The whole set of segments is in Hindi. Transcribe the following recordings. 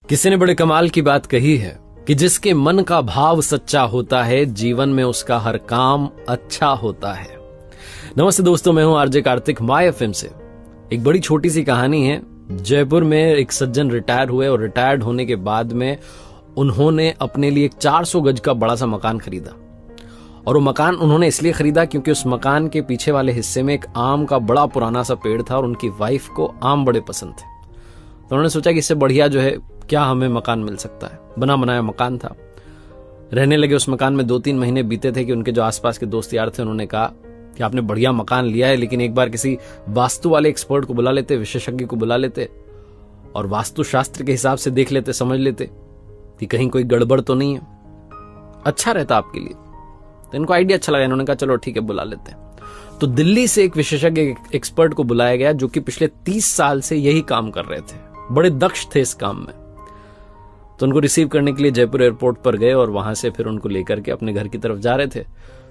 किसी ने बड़े कमाल की बात कही है कि जिसके मन का भाव सच्चा होता है जीवन में उसका हर काम अच्छा होता है। नमस्ते दोस्तों, मैं हूं आरजे कार्तिक माय एफएम से। एक बड़ी छोटी सी कहानी है। जयपुर में एक सज्जन रिटायर हुए और रिटायर्ड होने के बाद में उन्होंने अपने लिए एक 400 गज का बड़ा सा मकान खरीदा। और वो मकान उन्होंने इसलिए खरीदा क्योंकि उस मकान के पीछे वाले हिस्से में एक आम का बड़ा पुराना सा पेड़ था और उनकी वाइफ को आम बड़े पसंद थे। तो उन्होंने सोचा कि इससे बढ़िया जो है क्या हमें मकान मिल सकता है। बना बनाया मकान था। रहने लगे उस मकान में। 2-3 महीने बीते थे कि उनके जो आसपास के दोस्त यार थे उन्होंने कहा कि आपने बढ़िया मकान लिया है, लेकिन एक बार किसी वास्तु वाले एक्सपर्ट को बुला लेते, विशेषज्ञ को बुला लेते और वास्तु शास्त्र के हिसाब से देख लेते, समझ लेते कि कहीं कोई गड़बड़ तो नहीं है। अच्छा रहता आपके लिए। तो इनको आइडिया अच्छा लगा। इन्होंने कहा चलो ठीक है, बुला लेते हैं। तो दिल्ली से एक विशेषज्ञ एक्सपर्ट को बुलाया गया जो कि पिछले 30 साल से यही काम कर रहे थे। बड़े दक्ष थे इस काम में। तो उनको रिसीव करने के लिए जयपुर एयरपोर्ट पर गए और वहां से फिर उनको लेकर के अपने घर की तरफ जा रहे थे।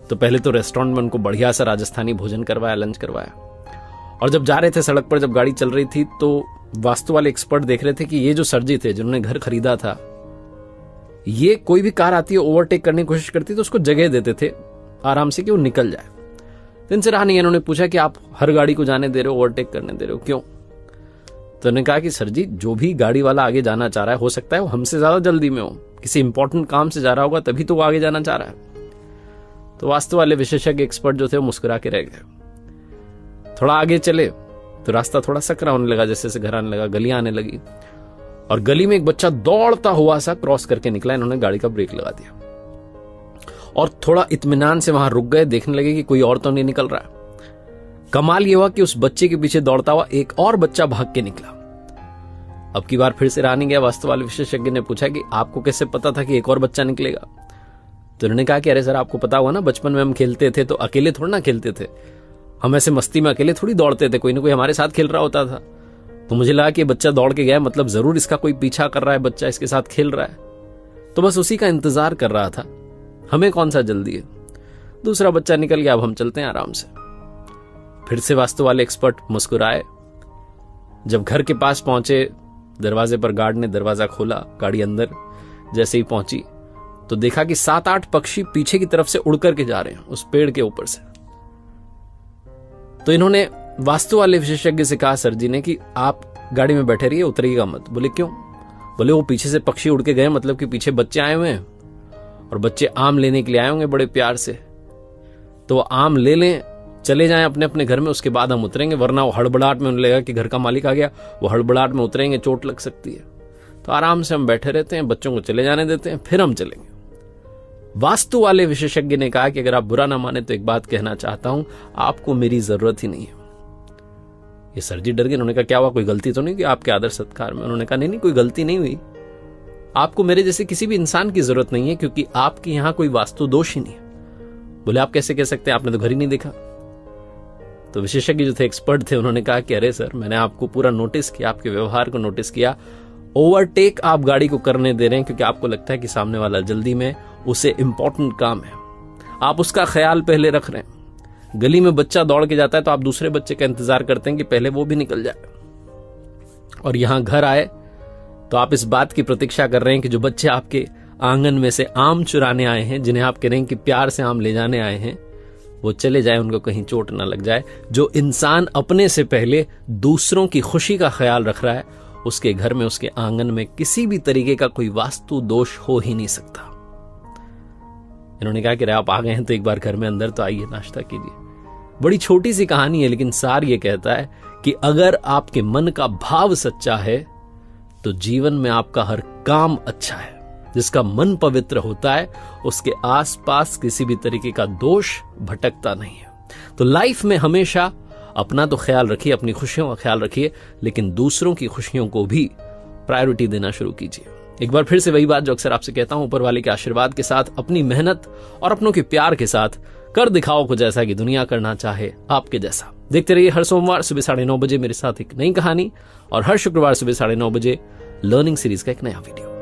तो पहले तो रेस्टोरेंट में उनको बढ़िया सा राजस्थानी भोजन करवाया, लंच करवाया। और जब जा रहे थे सड़क पर, जब गाड़ी चल रही थी, तो वास्तु वाले एक्सपर्ट देख रहे थे कि ये जो सर जी थे जिन्होंने घर खरीदा था, ये कोई भी कार आती है ओवरटेक करने की कोशिश करती तो उसको जगह देते थे आराम से कि वो निकल जाए। तो इनसे रहा नहीं। इन्होंने पूछा कि आप हर गाड़ी को जाने दे रहे हो, ओवरटेक करने दे रहे हो, क्यों? तो उन्होंने कहा कि सर जी, जो भी गाड़ी वाला आगे जाना चाह रहा है, हो सकता है वो हमसे ज्यादा जल्दी में हो, किसी इंपॉर्टेंट काम से जा रहा होगा तभी तो वो आगे जाना चाह रहा है। तो वास्तु वाले विशेषज्ञ एक्सपर्ट जो थे वो मुस्कुरा के रह गए। थोड़ा आगे चले तो रास्ता थोड़ा सकरा होने लगा, जैसे जैसे घर आने लगा, गलियां आने लगी और गली में एक बच्चा दौड़ता हुआ सा क्रॉस करके निकला। इन्होंने गाड़ी का ब्रेक लगा दिया और थोड़ा इत्मीनान से वहां रुक गए, देखने लगे कि कोई और तो नहीं निकल रहा है। कमाल ये हुआ कि उस बच्चे के पीछे दौड़ता हुआ एक और बच्चा भाग के निकला। अब की बार फिर से रहा नहीं गया। वास्तु वाले विशेषज्ञ ने पूछा कि आपको कैसे पता था कि एक और बच्चा निकलेगा? तो उन्होंने कहा कि अरे सर, आपको पता हुआ ना, बचपन में हम खेलते थे तो अकेले थोड़ा ना खेलते थे। हम ऐसे मस्ती में अकेले थोड़ी दौड़ते थे, कोई ना कोई हमारे साथ खेल रहा होता था। तो मुझे लगा कि बच्चा दौड़ के गया, मतलब जरूर इसका कोई पीछा कर रहा है, बच्चा इसके साथ खेल रहा है। तो बस उसी का इंतजार कर रहा था। हमें कौन सा जल्दी है। दूसरा बच्चा निकल गया, अब हम चलते हैं आराम से। फिर से वास्तु वाले एक्सपर्ट मुस्कुराए। जब घर के पास पहुंचे, दरवाजे पर गार्ड ने दरवाजा खोला। गाड़ी अंदर जैसे ही पहुंची तो देखा कि 7-8 पक्षी पीछे की तरफ से उड़ करके जा रहे हैं उस पेड़ के ऊपर से। तो इन्होंने वास्तु वाले विशेषज्ञ से कहा सर जी ने कि आप गाड़ी में बैठे रहिए, उतरिएगा मत। बोले क्यों? बोले वो पीछे से पक्षी उड़ के गए, मतलब कि पीछे बच्चे आए हुए हैं और बच्चे आम लेने के लिए आए होंगे बड़े प्यार से। तो वो आम ले लें, चले जाएं अपने अपने घर में, उसके बाद हम उतरेंगे। वरना वो हड़बड़ाहट में उन्हें लगेगा कि घर का मालिक आ गया, वो हड़बड़ाहट में उतरेंगे, चोट लग सकती है। तो आराम से हम बैठे रहते हैं, बच्चों को चले जाने देते हैं, फिर हम चलेंगे। वास्तु वाले विशेषज्ञ ने कहा कि अगर आप बुरा ना माने तो एक बात कहना चाहता हूं, आपको मेरी जरूरत ही नहीं है। ये सर जी डर गए। उन्होंने कहा क्या हुआ, कोई गलती तो नहीं की आपके आदर सत्कार में? उन्होंने कहा नहीं, कोई गलती नहीं हुई। आपको मेरे जैसे किसी भी इंसान की जरूरत नहीं है, क्योंकि आपके यहां कोई वास्तु दोष ही नहीं है। बोले आप कैसे कह सकते हैं, आपने तो घर ही नहीं देखा। तो विशेषज्ञ जो थे, एक्सपर्ट थे, उन्होंने कहा कि अरे सर, मैंने आपको पूरा नोटिस किया, आपके व्यवहार को नोटिस किया। ओवरटेक आप गाड़ी को करने दे रहे हैं क्योंकि आपको लगता है कि सामने वाला जल्दी में, उसे इंपॉर्टेंट काम है। आप उसका ख्याल पहले रख रहे हैं। गली में बच्चा दौड़ के जाता है तो आप दूसरे बच्चे का इंतजार करते हैं कि पहले वो भी निकल जाए। और यहां घर आए तो आप इस बात की प्रतीक्षा कर रहे हैं कि जो बच्चे आपके आंगन में से आम चुराने आए हैं, जिन्हें आप कह रहे हैं कि प्यार से आम ले जाने आए हैं, वो चले जाए, उनको कहीं चोट ना लग जाए। जो इंसान अपने से पहले दूसरों की खुशी का ख्याल रख रहा है, उसके घर में, उसके आंगन में किसी भी तरीके का कोई वास्तु दोष हो ही नहीं सकता। इन्होंने कहा कि आप आ गए हैं तो एक बार घर में अंदर तो आइए, नाश्ता कीजिए। बड़ी छोटी सी कहानी है, लेकिन सार ये कहता है कि अगर आपके मन का भाव सच्चा है तो जीवन में आपका हर काम अच्छा है। जिसका मन पवित्र होता है उसके आसपास किसी भी तरीके का दोष भटकता नहीं है। तो लाइफ में हमेशा अपना तो ख्याल रखिए, अपनी खुशियों का ख्याल रखिए, लेकिन दूसरों की खुशियों को भी प्रायोरिटी देना शुरू कीजिए। एक बार फिर से वही बात जो अक्सर आपसे कहता हूं, ऊपर वाले के आशीर्वाद के साथ, अपनी मेहनत और अपनों के प्यार के साथ कर दिखाओ कुछ ऐसा कि दुनिया करना चाहे आपके जैसा। देखते रहिए हर सोमवार सुबह 9:30 बजे मेरे साथ एक नई कहानी और हर शुक्रवार सुबह 9:30 बजे लर्निंग सीरीज का एक नया वीडियो।